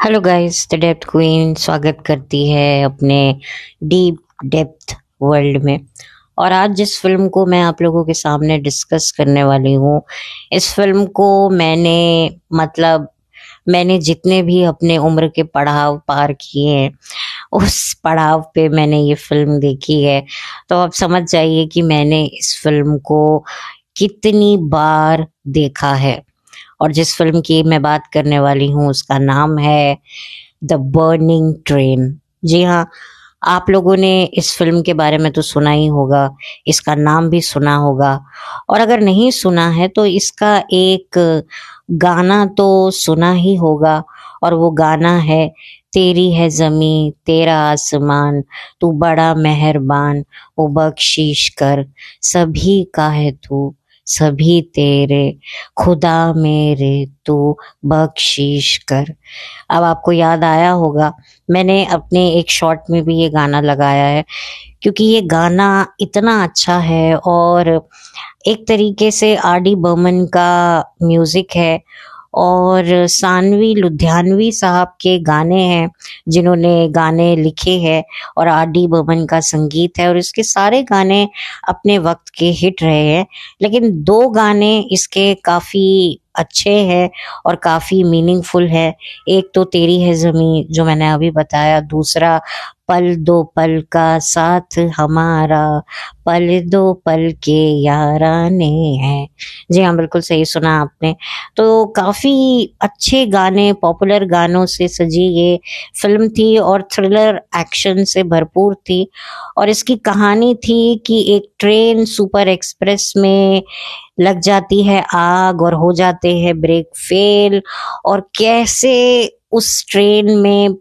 Hello guys, the depth queen स्वागत करती है अपने डीप डेप्थ वर्ल्ड में। और आज जिस फिल्म को मैं आप लोगों के सामने डिस्कस करने वाली हूँ, इस फिल्म को मतलब मैंने जितने भी अपने उम्र के पड़ाव पार किए हैं, उस पड़ाव पे मैंने ये फिल्म देखी है। तो आप समझ जाइए कि मैंने इस फिल्म को कितनी बार देखा है। और जिस फिल्म की मैं बात करने वाली हूँ उसका नाम है द बर्निंग ट्रेन। जी हाँ, आप लोगों ने इस फिल्म के बारे में तो सुना ही होगा, इसका नाम भी सुना होगा। और अगर नहीं सुना है तो इसका एक गाना तो सुना ही होगा। और वो गाना है, तेरी है जमी तेरा आसमान, तू बड़ा मेहरबान, वो बख्शीश कर, सभी का है तू, सभी तेरे, खुदा मेरे तू बख्शीश कर। अब आपको याद आया होगा, मैंने अपने एक शॉर्ट में भी ये गाना लगाया है, क्योंकि ये गाना इतना अच्छा है। और एक तरीके से आर डी बर्मन का म्यूजिक है और सानवी लुधियानवी साहब के गाने हैं जिन्होंने गाने लिखे हैं, और आर डी बर्मन का संगीत है। और इसके सारे गाने अपने वक्त के हिट रहे हैं, लेकिन दो गाने इसके काफ़ी अच्छे हैं और काफ़ी मीनिंगफुल है। एक तो तेरी है ज़मीं जो मैंने अभी बताया, दूसरा पल दो पल का साथ हमारा, पल दो पल के याराने हैं। जी हाँ, बिल्कुल सही सुना आपने। तो काफ़ी अच्छे गाने, पॉपुलर गानों से सजी ये फिल्म थी और थ्रिलर एक्शन से भरपूर थी। और इसकी कहानी थी कि एक ट्रेन सुपर एक्सप्रेस में लग जाती है आग और हो जाते हैं ब्रेक फेल, और कैसे उस ट्रेन में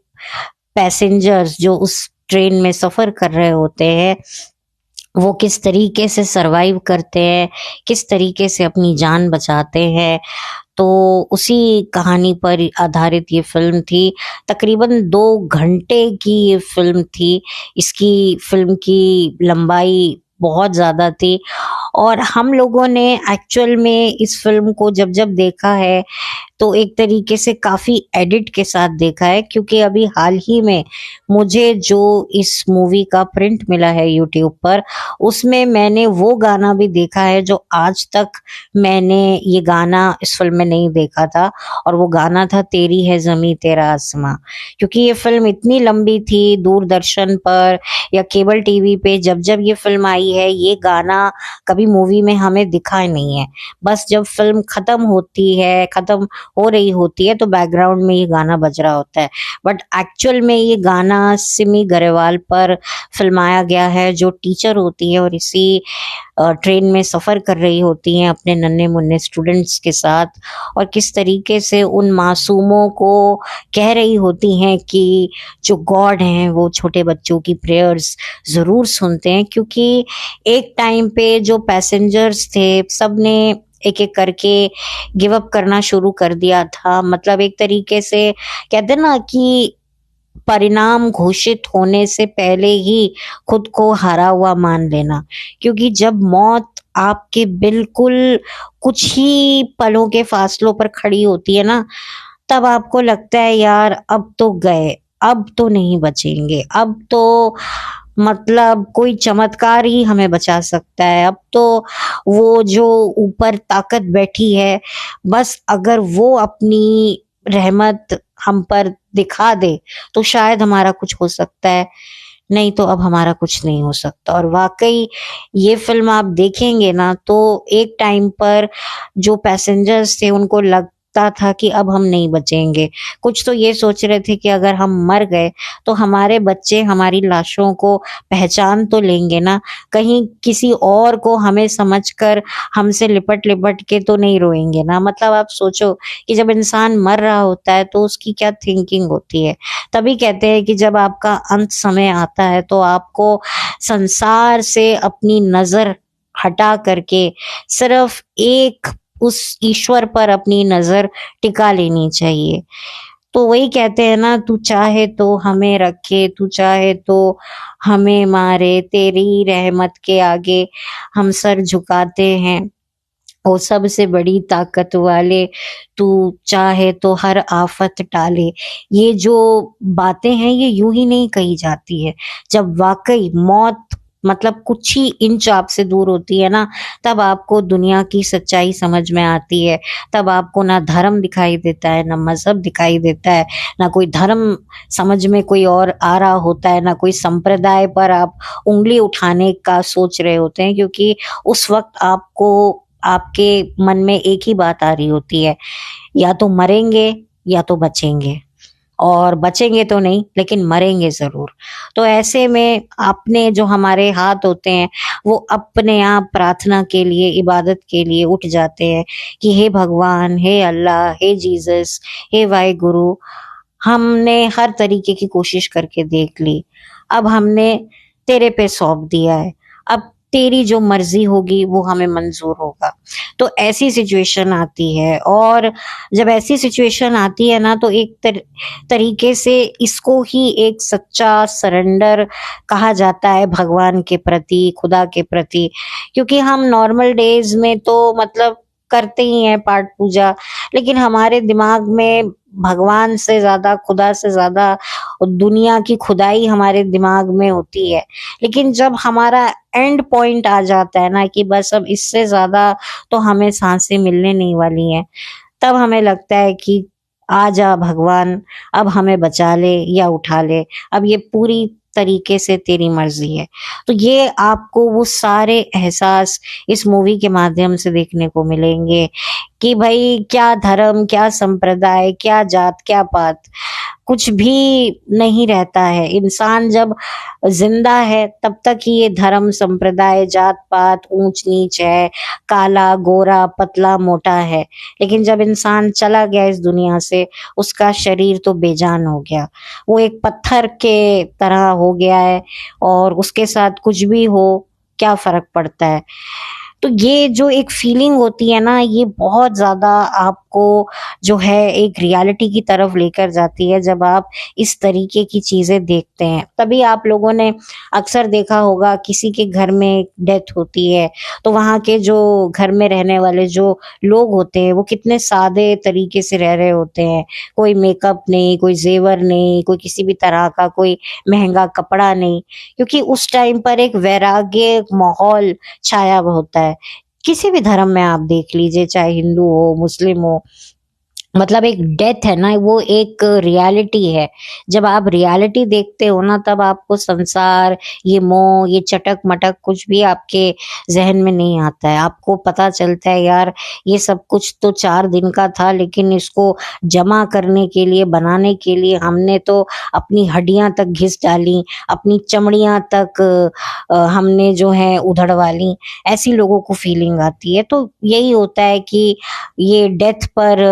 पैसेंजर्स जो उस ट्रेन में सफर कर रहे होते हैं, वो किस तरीके से सरवाइव करते हैं, किस तरीके से अपनी जान बचाते हैं। तो उसी कहानी पर आधारित ये फिल्म थी। तकरीबन 2 घंटे की ये फिल्म थी। इसकी फिल्म की लंबाई बहुत ज़्यादा थी। और हम लोगों ने एक्चुअल में इस फिल्म को जब जब देखा है तो एक तरीके से काफ़ी एडिट के साथ देखा है, क्योंकि अभी हाल ही में मुझे जो इस मूवी का प्रिंट मिला है यूट्यूब पर, उसमें मैंने वो गाना भी देखा है जो आज तक मैंने ये गाना इस फिल्म में नहीं देखा था। और वो गाना था तेरी है ज़मीं तेरा आसमां। क्योंकि ये फिल्म इतनी लंबी थी, दूरदर्शन पर या केबल टीवी पे जब जब ये फिल्म आई है, ये गाना कभी मूवी में हमें दिखा ही नहीं है। बस जब फिल्म खत्म होती है, खत्म हो रही होती है, तो बैकग्राउंड में ये गाना बज रहा होता है। बट एक्चुअल में ये गाना सिमी गरेवाल पर फिल्माया गया है, जो टीचर होती है और इसी ट्रेन में सफ़र कर रही होती हैं अपने नन्हे मुन्ने स्टूडेंट्स के साथ, और किस तरीके से उन मासूमों को कह रही होती हैं कि जो गॉड हैं वो छोटे बच्चों की प्रेयर्स ज़रूर सुनते हैं। क्योंकि एक टाइम पे जो पैसेंजर्स थे, सब ने एक एक करके गिव अप करना शुरू कर दिया था। मतलब एक तरीके से कहते हैं ना कि परिणाम घोषित होने से पहले ही खुद को हारा हुआ मान लेना। क्योंकि जब मौत आपके बिल्कुल कुछ ही पलों के फासलों पर खड़ी होती है ना, तब आपको लगता है यार अब तो गए, अब तो नहीं बचेंगे, अब तो मतलब कोई चमत्कार ही हमें बचा सकता है। अब तो वो जो ऊपर ताकत बैठी है, बस अगर वो अपनी रहमत हम पर दिखा दे तो शायद हमारा कुछ हो सकता है, नहीं तो अब हमारा कुछ नहीं हो सकता। और वाकई ये फिल्म आप देखेंगे ना, तो एक टाइम पर जो पैसेंजर्स थे उनको लगता था कि अब हम नहीं बचेंगे। कुछ तो ये सोच रहे थे कि अगर हम मर गए तो हमारे बच्चे हमारी लाशों को पहचान तो लेंगे ना, कहीं किसी और को हमें समझकर हमसे लिपट लिपट के तो नहीं रोएंगे ना। मतलब आप सोचो कि जब इंसान मर रहा होता है तो उसकी क्या थिंकिंग होती है। तभी कहते हैं कि जब आपका अंत समय आता है तो आपको संसार से अपनी नजर हटा करके सिर्फ एक उस ईश्वर पर अपनी नजर टिका लेनी चाहिए। तो वही कहते हैं ना, तू चाहे तो हमें रखे, तू चाहे तो हमें मारे, तेरी रहमत के आगे हम सर झुकाते हैं। ओ सबसे बड़ी ताकत वाले, तू चाहे तो हर आफत टाले। ये जो बातें हैं ये यूं ही नहीं कही जाती है। जब वाकई मौत मतलब कुछ ही इंच आपसे दूर होती है ना, तब आपको दुनिया की सच्चाई समझ में आती है। तब आपको ना धर्म दिखाई देता है, ना मजहब दिखाई देता है, ना कोई धर्म समझ में कोई और आ रहा होता है, ना कोई संप्रदाय पर आप उंगली उठाने का सोच रहे होते हैं, क्योंकि उस वक्त आपको आपके मन में एक ही बात आ रही होती है, या तो मरेंगे या तो बचेंगे, और बचेंगे तो नहीं लेकिन मरेंगे जरूर। तो ऐसे में अपने जो हमारे हाथ होते हैं वो अपने आप प्रार्थना के लिए, इबादत के लिए उठ जाते हैं कि हे भगवान, हे अल्लाह, हे जीसस, हे वाहे गुरु, हमने हर तरीके की कोशिश करके देख ली, अब हमने तेरे पे सौंप दिया है, अब तेरी जो मर्जी होगी वो हमें मंजूर होगा। तो ऐसी सिचुएशन आती है, और जब ऐसी सिचुएशन आती है ना, तो एक तरीके से इसको ही एक सच्चा सरेंडर कहा जाता है भगवान के प्रति, खुदा के प्रति। क्योंकि हम नॉर्मल डेज में तो मतलब करते ही हैं पाठ पूजा, लेकिन हमारे दिमाग में भगवान से ज्यादा, खुदा से ज्यादा दुनिया की खुदाई हमारे दिमाग में होती है। लेकिन जब हमारा एंड पॉइंट आ जाता है ना कि बस अब इससे ज्यादा तो हमें सांसें मिलने नहीं वाली हैं, तब हमें लगता है कि आ जा भगवान, अब हमें बचा ले या उठा ले, अब ये पूरी तरीके से तेरी मर्जी है। तो ये आपको वो सारे एहसास इस मूवी के माध्यम से देखने को मिलेंगे कि भाई क्या धर्म, क्या संप्रदाय, क्या जात, क्या पात, कुछ भी नहीं रहता है। इंसान जब जिंदा है तब तक ही ये धर्म, संप्रदाय, जात पात, ऊंच नीच है, काला गोरा, पतला मोटा है। लेकिन जब इंसान चला गया इस दुनिया से, उसका शरीर तो बेजान हो गया, वो एक पत्थर के तरह हो गया है, और उसके साथ कुछ भी हो क्या फर्क पड़ता है। तो ये जो एक फीलिंग होती है ना, ये बहुत ज्यादा आपको जो है एक रियलिटी की तरफ लेकर जाती है जब आप इस तरीके की चीजें देखते हैं। तभी आप लोगों ने अक्सर देखा होगा किसी के घर में डेथ होती है तो वहां के जो घर में रहने वाले जो लोग होते हैं वो कितने सादे तरीके से रह रहे होते हैं। कोई मेकअप नहीं, कोई जेवर नहीं, कोई किसी भी तरह का कोई महंगा कपड़ा नहीं, क्योंकि उस टाइम पर एक वैराग्य माहौल छाया होता है। किसी भी धर्म में आप देख लीजिए, चाहे हिंदू हो, मुस्लिम हो, मतलब एक डेथ है ना, वो एक रियलिटी है। जब आप रियलिटी देखते हो ना, तब आपको संसार, ये मोह, ये चटक मटक कुछ भी आपके जहन में नहीं आता है। आपको पता चलता है यार ये सब कुछ तो 4 दिन का था, लेकिन इसको जमा करने के लिए, बनाने के लिए हमने तो अपनी हड्डियां तक घिस डाली, अपनी चमड़ियां तक हमने जो है उधड़वा ली। ऐसी लोगों को फीलिंग आती है। तो यही होता है कि ये डेथ पर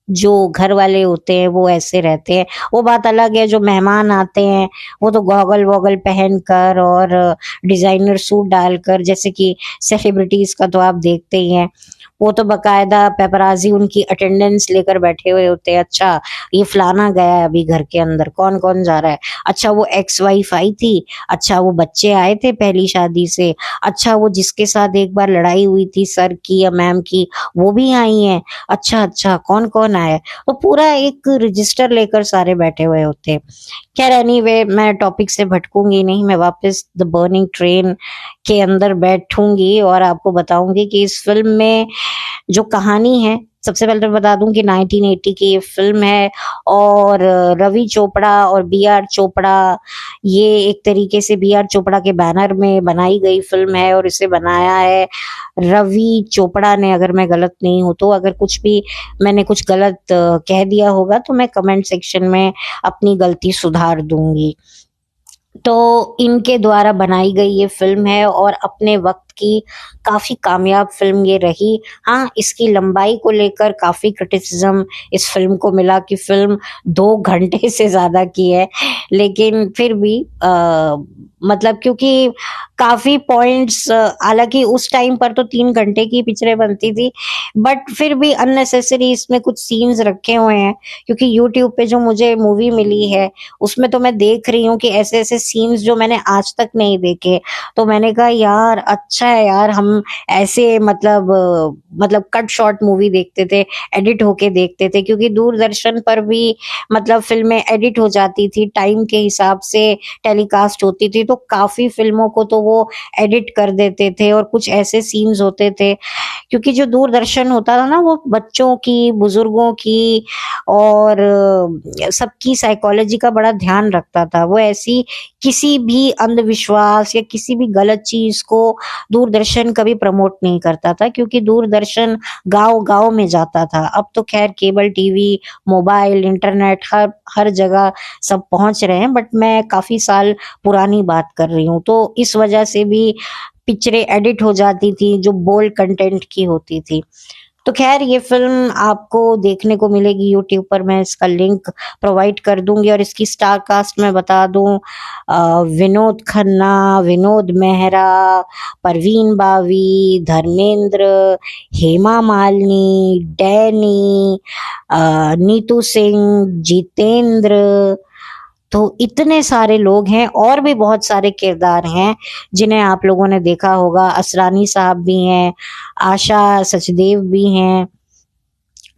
जो घर वाले होते हैं वो ऐसे रहते हैं। वो बात अलग है, जो मेहमान आते हैं वो तो गॉगल वॉगल पहन कर और डिजाइनर सूट डालकर, जैसे कि सेलिब्रिटीज का तो आप देखते ही हैं, वो तो बकायदा पेपराजी उनकी अटेंडेंस लेकर बैठे हुए होते हैं। अच्छा ये फलाना गया है अभी घर के अंदर, कौन कौन जा रहा है, अच्छा वो एक्स वाइफ आई थी, अच्छा वो बच्चे आए थे पहली शादी से, अच्छा वो जिसके साथ एक बार लड़ाई हुई थी सर की या मैम की वो भी आई हैं, अच्छा अच्छा कौन कौन आया। तो पूरा एक रजिस्टर लेकर सारे बैठे हुए होते हैं। खैर एनीवे, मैं टॉपिक से भटकूंगी नहीं, मैं वापस द बर्निंग ट्रेन के अंदर बैठूंगी और आपको बताऊंगी कि इस फिल्म में जो कहानी है, सबसे पहले तो बता दूं कि 1980 की ये फिल्म है, और रवि चोपड़ा और बी आर चोपड़ा, ये एक तरीके से बी आर चोपड़ा के बैनर में बनाई गई फिल्म है, और इसे बनाया है रवि चोपड़ा ने, अगर मैं गलत नहीं हूं तो। अगर कुछ भी मैंने कुछ गलत कह दिया होगा तो मैं कमेंट सेक्शन में अपनी गलती सुधार दूंगी। तो इनके द्वारा बनाई गई ये फिल्म है, और अपने वक्त की काफी कामयाब फिल्म ये रही। हाँ, इसकी लंबाई को लेकर काफी क्रिटिसिज्म इस फिल्म को मिला कि फिल्म 2 घंटे से ज्यादा की है, लेकिन फिर भी मतलब क्योंकि काफी पॉइंट्स, हालांकि उस टाइम पर तो 3 घंटे की पिक्चरें बनती थी, बट फिर भी अननेसेसरी इसमें कुछ सीन्स रखे हुए हैं। क्योंकि यूट्यूब पे जो मुझे मूवी मिली है उसमें तो मैं देख रही हूँ कि ऐसे ऐसे सीन्स जो मैंने आज तक नहीं देखे। तो मैंने कहा यार अच्छा अच्छा है यार, हम ऐसे मतलब कट शॉर्ट मूवी देखते थे, एडिट होके देखते थे, क्योंकि दूरदर्शन पर भी मतलब फ़िल्में एडिट हो जाती थी, टाइम के हिसाब से टेलीकास्ट होती थी, तो काफ़ी फ़िल्मों को तो वो एडिट कर देते थे और कुछ ऐसे सीन्स होते थे, क्योंकि जो दूरदर्शन होता था ना वो बच्चों की, बुजुर्गों की और सबकी साइकोलॉजी का बड़ा ध्यान रखता था। वो ऐसी किसी भी अंधविश्वास या किसी भी गलत चीज को दूरदर्शन कभी प्रमोट नहीं करता था, क्योंकि दूरदर्शन गांव-गांव में जाता था। अब तो खैर केबल टीवी, मोबाइल, इंटरनेट हर हर जगह सब पहुंच रहे हैं, बट मैं काफी साल पुरानी बात कर रही हूँ, तो इस वजह से भी पिक्चरें एडिट हो जाती थी जो बोल्ड कंटेंट की होती थी। तो खैर ये फ़िल्म आपको देखने को मिलेगी यूट्यूब पर, मैं इसका लिंक प्रोवाइड कर दूँगी। और इसकी स्टार कास्ट मैं बता दूँ, विनोद खन्ना, विनोद मेहरा, परवीन बावी, धर्मेंद्र, हेमा मालिनी, डैनी, नीतू सिंह, जितेंद्र, तो इतने सारे लोग हैं और भी बहुत सारे किरदार हैं जिन्हें आप लोगों ने देखा होगा। असरानी साहब भी हैं, आशा सचदेव भी हैं,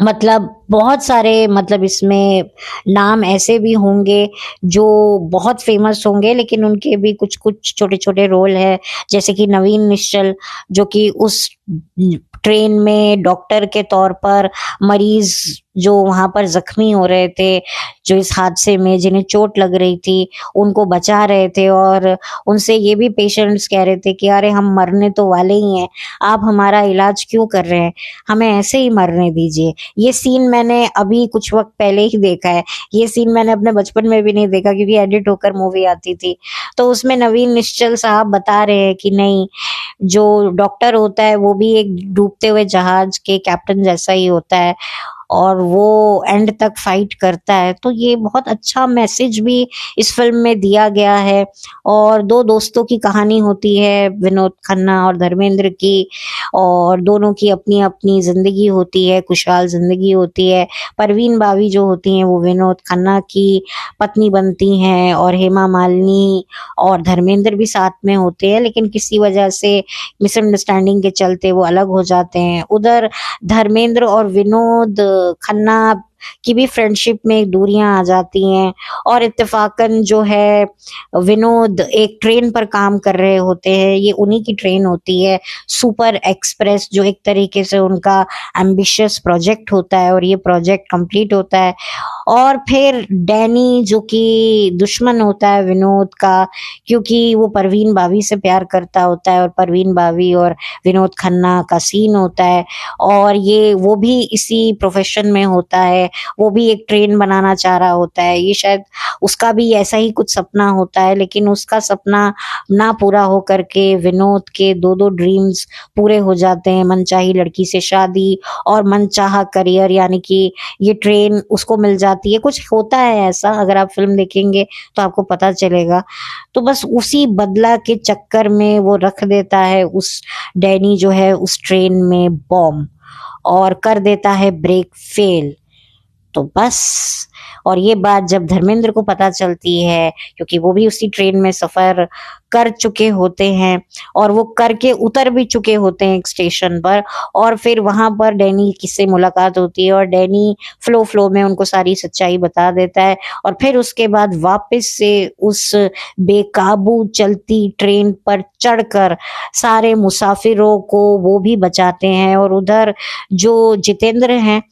मतलब बहुत सारे, मतलब इसमें नाम ऐसे भी होंगे जो बहुत फेमस होंगे, लेकिन उनके भी कुछ कुछ छोटे छोटे रोल है, जैसे कि नवीन निश्चल जो कि उस ट्रेन में डॉक्टर के तौर पर मरीज जो वहां पर जख्मी हो रहे थे, जो इस हादसे में जिन्हें चोट लग रही थी उनको बचा रहे थे, और उनसे ये भी पेशेंट्स कह रहे थे कि अरे हम मरने तो वाले ही हैं, आप हमारा इलाज क्यों कर रहे हैं, हमें ऐसे ही मरने दीजिए। ये सीन मैंने अभी कुछ वक्त पहले ही देखा है, ये सीन मैंने अपने बचपन में भी नहीं देखा क्योंकि एडिट होकर मूवी आती थी। तो उसमें नवीन निश्चल साहब बता रहे हैं कि नहीं, जो डॉक्टर होता है वो भी एक डूबते हुए जहाज के कैप्टन जैसा ही होता है और वो एंड तक फाइट करता है। तो ये बहुत अच्छा मैसेज भी इस फिल्म में दिया गया है। और दो दोस्तों की कहानी होती है, विनोद खन्ना और धर्मेंद्र की, और दोनों की अपनी अपनी जिंदगी होती है, खुशहाल जिंदगी होती है। परवीन बावी जो होती हैं वो विनोद खन्ना की पत्नी बनती हैं, और हेमा मालिनी और धर्मेंद्र भी साथ में होते हैं, लेकिन किसी वजह से मिसअंडरस्टैंडिंग के चलते वो अलग हो जाते हैं। उधर धर्मेंद्र और विनोद खन्ना की भी फ्रेंडशिप में दूरियां आ जाती हैं, और इत्तेफाकन जो है विनोद एक ट्रेन पर काम कर रहे होते हैं, ये उन्हीं की ट्रेन होती है सुपर एक्सप्रेस, जो एक तरीके से उनका एम्बिशियस प्रोजेक्ट होता है, और ये प्रोजेक्ट कंप्लीट होता है। और फिर डैनी जो कि दुश्मन होता है विनोद का, क्योंकि वो परवीन बावी से प्यार करता होता है, और परवीन बावी और विनोद खन्ना का सीन होता है, और ये वो भी इसी प्रोफेशन में होता है, वो भी एक ट्रेन बनाना चाह रहा होता है, ये शायद उसका भी ऐसा ही कुछ सपना होता है, लेकिन उसका सपना ना पूरा हो करके विनोद के दो दो ड्रीम्स पूरे हो जाते हैं, मनचाही लड़की से शादी और मनचाहा करियर, यानी कि ये ट्रेन उसको मिल जाती है। कुछ होता है ऐसा, अगर आप फिल्म देखेंगे तो आपको पता चलेगा। तो बस उसी बदला के चक्कर में वो रख देता है उस डैनी जो है उस ट्रेन में बॉम्ब, और कर देता है ब्रेक फेल। तो बस, और ये बात जब धर्मेंद्र को पता चलती है, क्योंकि वो भी उसी ट्रेन में सफर कर चुके होते हैं, और वो करके उतर भी चुके होते हैं एक स्टेशन पर, और फिर वहां पर डैनी किससे मुलाकात होती है, और डैनी फ्लो फ्लो में उनको सारी सच्चाई बता देता है, और फिर उसके बाद वापस से उस बेकाबू चलती ट्रेन पर चढ़कर सारे मुसाफिरों को वो भी बचाते हैं। और उधर जो जितेंद्र हैं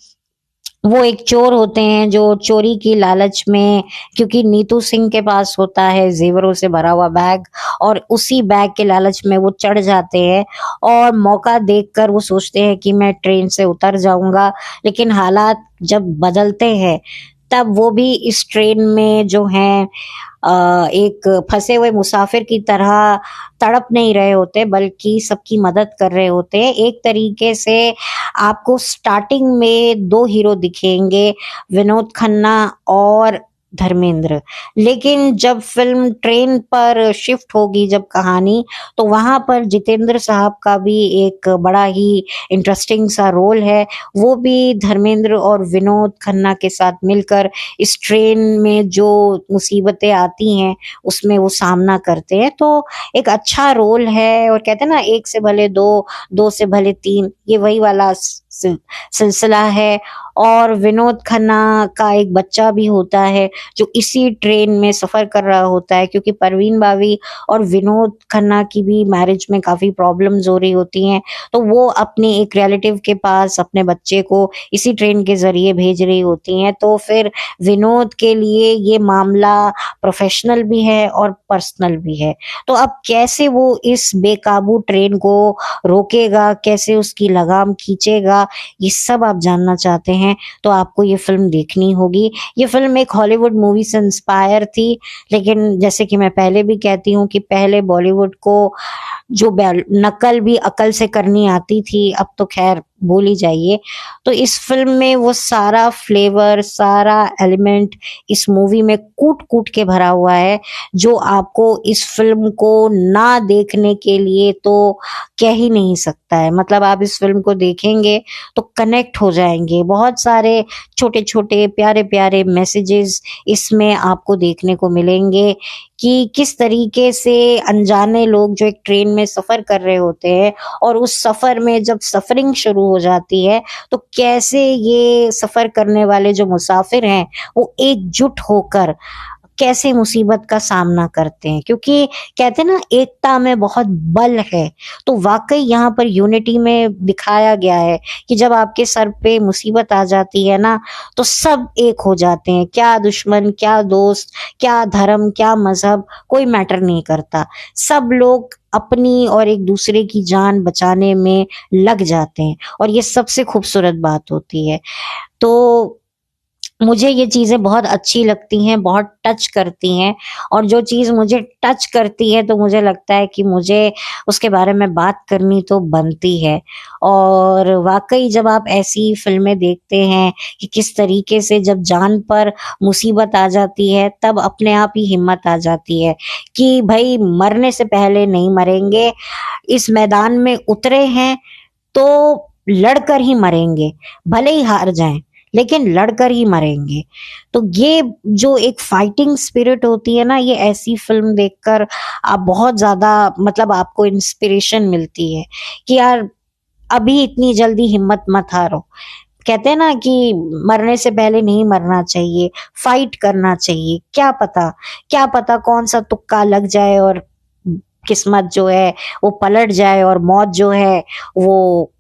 वो एक चोर होते हैं जो चोरी की लालच में, क्योंकि नीतू सिंह के पास होता है जेवरों से भरा हुआ बैग, और उसी बैग के लालच में वो चढ़ जाते हैं, और मौका देखकर वो सोचते हैं कि मैं ट्रेन से उतर जाऊंगा, लेकिन हालात जब बदलते हैं तब वो भी इस ट्रेन में जो हैं एक फंसे हुए मुसाफिर की तरह तड़प नहीं रहे होते, बल्कि सबकी मदद कर रहे होते हैं। एक तरीके से आपको स्टार्टिंग में दो हीरो दिखेंगे, विनोद खन्ना और धर्मेंद्र। लेकिन जब फ़िल्म ट्रेन पर शिफ्ट होगी जब कहानी, तो वहाँ पर जितेंद्र साहब का भी एक बड़ा ही इंटरेस्टिंग सा रोल है। वो भी धर्मेंद्र और विनोद खन्ना के साथ मिलकर इस ट्रेन में जो मुसीबतें आती हैं, उसमें वो सामना करते हैं। तो एक अच्छा रोल है और कहते हैं ना, एक से भले दो, दो से भले तीन, ये वही वाला सिलसिला है। और विनोद खन्ना का एक बच्चा भी होता है जो इसी ट्रेन में सफ़र कर रहा होता है, क्योंकि परवीन बावी और विनोद खन्ना की भी मैरिज में काफ़ी प्रॉब्लम्स हो रही होती हैं। तो वो अपने एक रिलेटिव के पास अपने बच्चे को इसी ट्रेन के ज़रिए भेज रही होती हैं। तो फिर विनोद के लिए ये मामला प्रोफ़ेशनल भी है और पर्सनल भी है। तो अब कैसे वो इस बेकाबू ट्रेन को रोकेगा, कैसे उसकी लगाम खींचेगा, ये सब आप जानना चाहते हैं तो आपको ये फ़िल्म देखनी होगी। ये फ़िल्म एक हॉलीवुड मूवी से इंस्पायर थी, लेकिन जैसे कि मैं पहले भी कहती हूँ कि पहले बॉलीवुड को जो नकल भी अकल से करनी आती थी, अब तो खैर भूल ही जाइए। तो इस फ़िल्म में वो सारा फ्लेवर, सारा एलिमेंट इस मूवी में कूट-कूट के भरा हुआ है, जो आपको इस फ़िल्म को ना देखने के लिए तो कह ही नहीं सकता है। मतलब आप इस फ़िल्म को देखेंगे तो कनेक्ट हो जाएँगे। बहुत सारे छोटे-छोटे, प्यारे-प्यारे मैसेजेस इसमें आपको देखने को मिलेंगे कि किस तरीके से अनजाने लोग जो एक ट्रेन में सफ़र कर रहे होते हैं, और उस सफ़र में जब सफ़रिंग शुरू हो जाती है, तो कैसे ये सफ़र करने वाले जो मुसाफिर हैं, वो एकजुट होकर कैसे मुसीबत का सामना करते हैं। क्योंकि कहते हैं ना, एकता में बहुत बल है। तो वाक़ई यहाँ पर यूनिटी में दिखाया गया है कि जब आपके सर पे मुसीबत आ जाती है ना, तो सब एक हो जाते हैं। क्या दुश्मन, क्या दोस्त, क्या धर्म, क्या मज़हब, कोई मैटर नहीं करता। सब लोग अपनी और एक-दूसरे की जान बचाने में लग जाते हैं, और ये सबसे खूबसूरत बात होती है। तो मुझे ये चीज़ें बहुत अच्छी लगती हैं, बहुत टच करती हैं, और जो चीज़ मुझे टच करती है तो मुझे लगता है कि मुझे उसके बारे में बात करनी तो बनती है। और वाक़ई जब आप ऐसी फ़िल्में देखते हैं कि किस तरीके से जब जान पर मुसीबत आ जाती है, तब अपने आप ही हिम्मत आ जाती है कि भई मरने से पहले नहीं मरेंगे, इस मैदान में उतरे हैं तो लड़कर ही मरेंगे, भले ही हार जाएँ, लेकिन लड़कर ही मरेंगे। तो ये जो एक फाइटिंग स्पिरिट होती है ना, ये ऐसी फ़िल्म देखकर आप बहुत ज़्यादा, मतलब आपको इंस्पिरेशन मिलती है कि यार अभी इतनी जल्दी हिम्मत मत हारो। कहते हैं ना कि मरने से पहले नहीं मरना चाहिए, फाइट करना चाहिए। क्या पता कौन-सा तुक्का लग जाए और किस्मत जो है वो पलट जाए और मौत जो है वो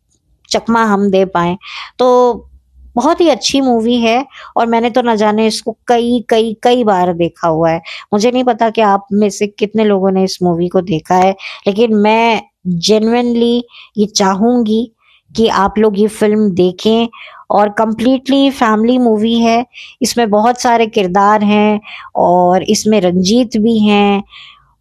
चकमा हम दे पाएँ। तो बहुत ही अच्छी मूवी है, और मैंने तो ना जाने इसको कई बार देखा हुआ है। मुझे नहीं पता कि आप में से कितने लोगों ने इस मूवी को देखा है, लेकिन मैं जेन्युइनली ये चाहूँगी कि आप लोग ये फ़िल्म देखें। और कंप्लीटली फैमिली मूवी है। इसमें बहुत सारे किरदार हैं, और इसमें रंजीत भी हैं।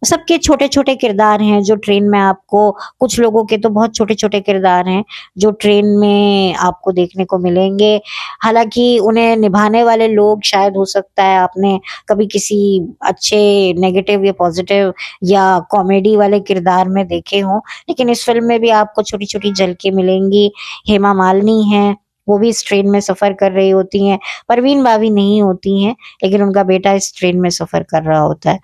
सबके छोटे-छोटे किरदार हैं जो ट्रेन में आपको, कुछ लोगों के तो बहुत छोटे-छोटे किरदार हैं जो ट्रेन में आपको देखने को मिलेंगे। हालाँकि उन्हें निभाने वाले लोग शायद, हो सकता है आपने कभी किसी अच्छे नेगेटिव या पॉज़िटिव या कॉमेडी वाले किरदार में देखे हों, लेकिन इस फ़िल्म में भी आपको छोटी-छोटी झलकें मिलेंगी। हेमा मालिनी हैं, वो भी इस ट्रेन में सफ़र कर रही होती हैं। परवीन बावी नहीं होती हैं, लेकिन उनका बेटा इस ट्रेन में सफ़र कर रहा होता है।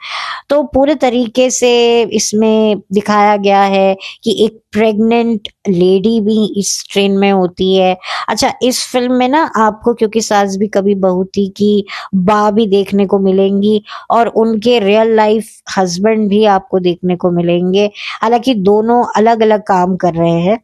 तो पूरे तरीके से इसमें दिखाया गया है कि एक प्रेग्नेंट लेडी भी इस ट्रेन में होती है। अच्छा, इस फ़िल्म में ना आपको, क्योंकि सास भी कभी बहू थी की बा भी देखने को मिलेंगी, और उनके रियल लाइफ हस्बैंड भी आपको देखने को मिलेंगे। हालाँकि दोनों अलग-अलग काम कर रहे हैं।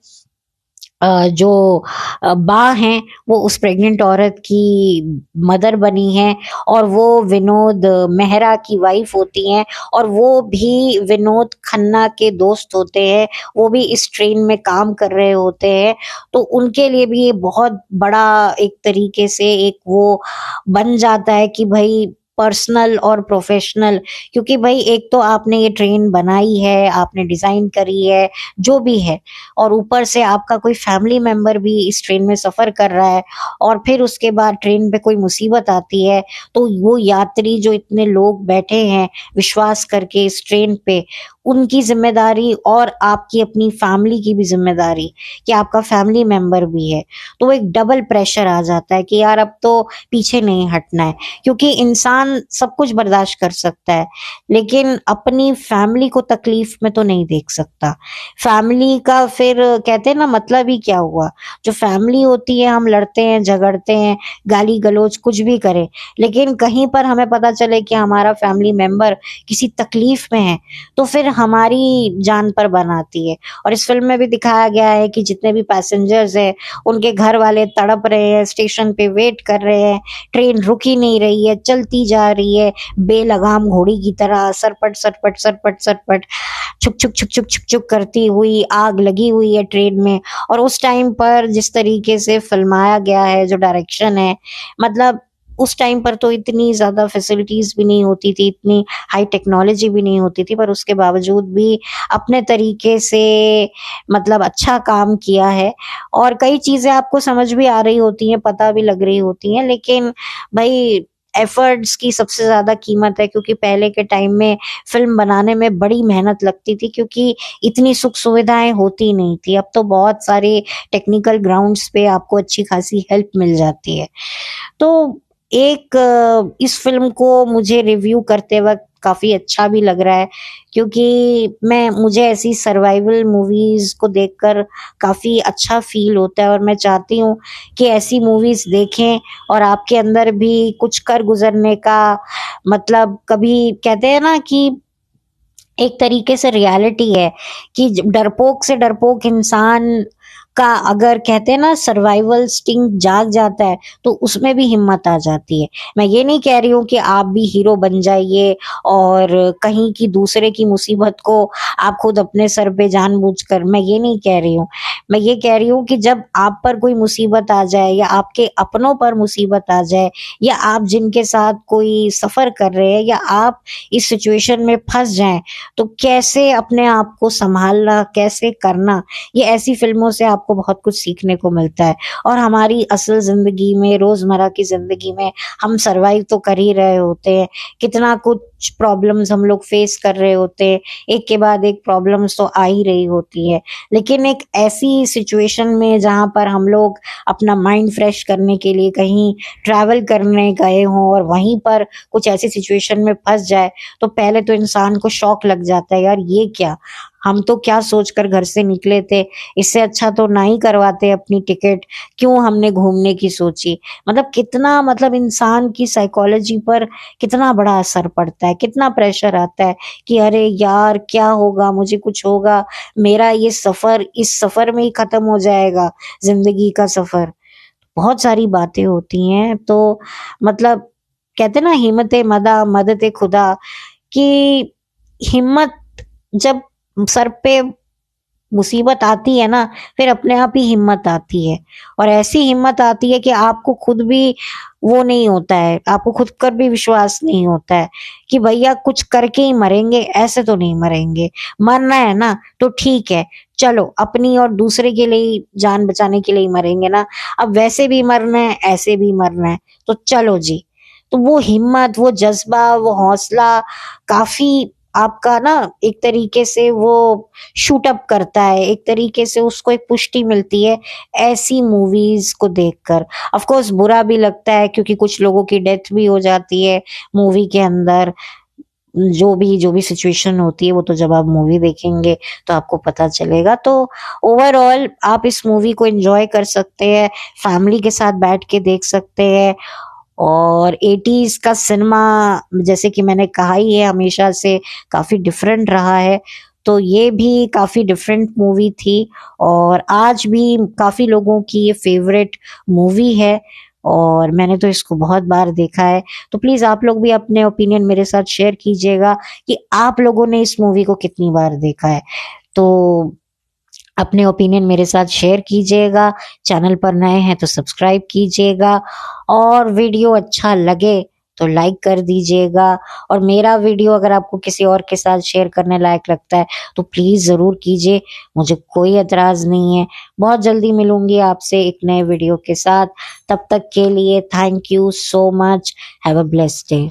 जो बा हैं वो उस प्रेग्नेंट औरत की मदर बनी हैं, और वो विनोद मेहरा की वाइफ होती हैं, और वो भी विनोद खन्ना के दोस्त होते हैं। वो भी इस ट्रेन में काम कर रहे होते हैं। तो उनके लिए भी ये बहुत बड़ा एक तरीके से एक वो बन जाता है कि भई पर्सनल और प्रोफेशनल, क्योंकि भाई एक तो आपने ये ट्रेन बनाई है, आपने डिजाइन करी है, जो भी है, और ऊपर से आपका कोई फैमिली मेंबर भी इस ट्रेन में सफर कर रहा है, और फिर उसके बाद ट्रेन पे कोई मुसीबत आती है, तो वो यात्री जो इतने लोग बैठे हैं विश्वास करके इस ट्रेन पे, उनकी जिम्मेदारी और आपकी अपनी फैमिली की भी जिम्मेदारी कि आपका फैमिली मेंबर भी है, तो वो एक डबल प्रेशर आ जाता है कि यार अब तो पीछे नहीं हटना है। क्योंकि इंसान सब कुछ बर्दाश्त कर सकता है, लेकिन अपनी फैमिली को तकलीफ में तो नहीं देख सकता। फैमिली का फिर कहते हैं ना मतलब ही क्या हुआ। जो फैमिली होती है, हम लड़ते हैं, झगड़ते हैं, गाली गलौज कुछ भी करें, लेकिन कहीं पर हमें पता चले कि हमारा फैमिली मेंबर किसी तकलीफ में है, तो फिर हमारी जान पर बनाती है। और इस फिल्म में भी दिखाया गया है कि जितने भी पैसेंजर्स हैं, उनके घर वाले तड़प रहे हैं, स्टेशन पे वेट कर रहे हैं, ट्रेन रुक ही नहीं रही है, चलती जा रही है बेलगाम घोड़ी की तरह, सरपट सरपट सरपट सरपट, छुक छुक छुक छुक छुक छुक करती हुई, आग लगी हुई है ट्रेन में। और उस टाइम पर जिस तरीके से फिल्माया गया है, जो डायरेक्शन है, मतलब उस टाइम पर तो इतनी ज्यादा फैसिलिटीज भी नहीं होती थी, इतनी हाई टेक्नोलॉजी भी नहीं होती थी, पर उसके बावजूद भी अपने तरीके से मतलब अच्छा काम किया है। और कई चीजें आपको समझ भी आ रही होती हैं, पता भी लग रही होती हैं, लेकिन भाई एफर्ट्स की सबसे ज्यादा कीमत है, क्योंकि पहले के टाइम में फिल्म बनाने में बड़ी मेहनत लगती थी, क्योंकि इतनी सुख सुविधाएं होती नहीं थी। अब तो बहुत सारे टेक्निकल ग्राउंड्स पे आपको अच्छी खासी हेल्प मिल जाती है। तो एक इस फ़िल्म को मुझे रिव्यू करते वक़्त काफ़ी अच्छा भी लग रहा है, क्योंकि मुझे ऐसी सर्वाइवल मूवीज़ को देखकर काफ़ी अच्छा फ़ील होता है, और मैं चाहती हूँ कि ऐसी मूवीज़ देखें और आपके अंदर भी कुछ कर गुज़रने का, मतलब कभी कहते हैं ना कि एक तरीके से रियलिटी है कि डरपोक से डरपोक इंसान का अगर कहते हैं ना सर्वाइवल इंस्टिंक्ट जाग जाता है, तो उसमें भी हिम्मत आ जाती है। मैं ये नहीं कह रही हूँ कि आप भी हीरो बन जाइए और कहीं की दूसरे की मुसीबत को आप खुद अपने सर पे जानबूझकर, मैं ये नहीं कह रही हूँ। मैं ये कह रही हूँ कि जब आप पर कोई मुसीबत आ जाए, या आपके अपनों पर मुसीबत आ जाए, या आप जिनके साथ कोई सफर कर रहे हैं, या आप इस सिचुएशन में फंस जाएं, तो कैसे अपने आप को संभालना, कैसे करना, ये ऐसी फिल्मों से आपको बहुत कुछ सीखने को मिलता है। और हमारी असल जिंदगी में, रोजमर्रा की जिंदगी में हम सरवाइव तो कर ही रहे होते हैं, कितना कुछ प्रॉब्लम्स हम लोग फेस कर रहे होते हैं, एक के बाद एक प्रॉब्लम्स तो आ ही रही होती है। लेकिन एक ऐसी सिचुएशन में जहाँ पर हम लोग अपना माइंड फ्रेश करने के लिए कहीं ट्रैवल करने गए हों, और वहीं पर कुछ ऐसी सिचुएशन में फंस जाए, तो पहले तो इंसान को शॉक लग जाता है, यार ये क्या, हम तो क्या सोचकर घर से निकले थे, इससे अच्छा तो ना ही करवाते अपनी टिकट, क्यों हमने घूमने की सोची। मतलब कितना, मतलब इंसान की साइकोलॉजी पर कितना बड़ा असर पड़ता है, कितना प्रेशर आता है कि अरे यार क्या होगा, मुझे कुछ होगा, मेरा ये सफर इस सफर में ही खत्म हो जाएगा, जिंदगी का सफर। बहुत सारी बातें होती हैं। तो मतलब कहते ना, हिम्मत मदा मदद खुदा, कि हिम्मत जब सर पे मुसीबत आती है ना, फिर अपने आप ही हिम्मत आती है। और ऐसी हिम्मत आती है कि आपको खुद भी वो नहीं होता है, आपको खुद पर भी विश्वास नहीं होता है कि भैया कुछ करके ही मरेंगे, ऐसे तो नहीं मरेंगे, मरना है ना तो ठीक है, चलो अपनी और दूसरे के लिए ही, जान बचाने के लिए ही मरेंगे ना, अब वैसे भी मरना है, ऐसे भी मरना है, तो चलो जी। तो वो हिम्मत, वो जज्बा, वो हौसला काफी आपका ना एक तरीके से वो शूट अप करता है, एक तरीके से उसको एक पुष्टि मिलती है ऐसी मूवीज को देखकर। ऑफ कोर्स बुरा भी लगता है, क्योंकि कुछ लोगों की डेथ भी हो जाती है मूवी के अंदर। जो भी सिचुएशन होती है, वो तो जब आप मूवी देखेंगे तो आपको पता चलेगा। तो ओवरऑल आप इस मूवी को एंजॉय कर सकते हैं, फैमिली के साथ बैठ के देख सकते हैं। और 80s का सिनेमा, जैसे कि मैंने कहा ही है, हमेशा से काफी डिफरेंट रहा है, तो ये भी काफी डिफरेंट मूवी थी, और आज भी काफी लोगों की ये फेवरेट मूवी है, और मैंने तो इसको बहुत बार देखा है। तो प्लीज आप लोग भी अपने ओपिनियन मेरे साथ शेयर कीजिएगा कि आप लोगों ने इस मूवी को कितनी बार देखा है। तो अपने ओपिनियन मेरे साथ शेयर कीजिएगा, चैनल पर नए हैं तो सब्सक्राइब कीजिएगा, और वीडियो अच्छा लगे तो लाइक कर दीजिएगा। और मेरा वीडियो अगर आपको किसी और के साथ शेयर करने लायक लगता है तो प्लीज जरूर कीजिए, मुझे कोई एतराज नहीं है। बहुत जल्दी मिलूंगी आपसे एक नए वीडियो के साथ। तब तक के लिए thank you so much. Have a blessed day.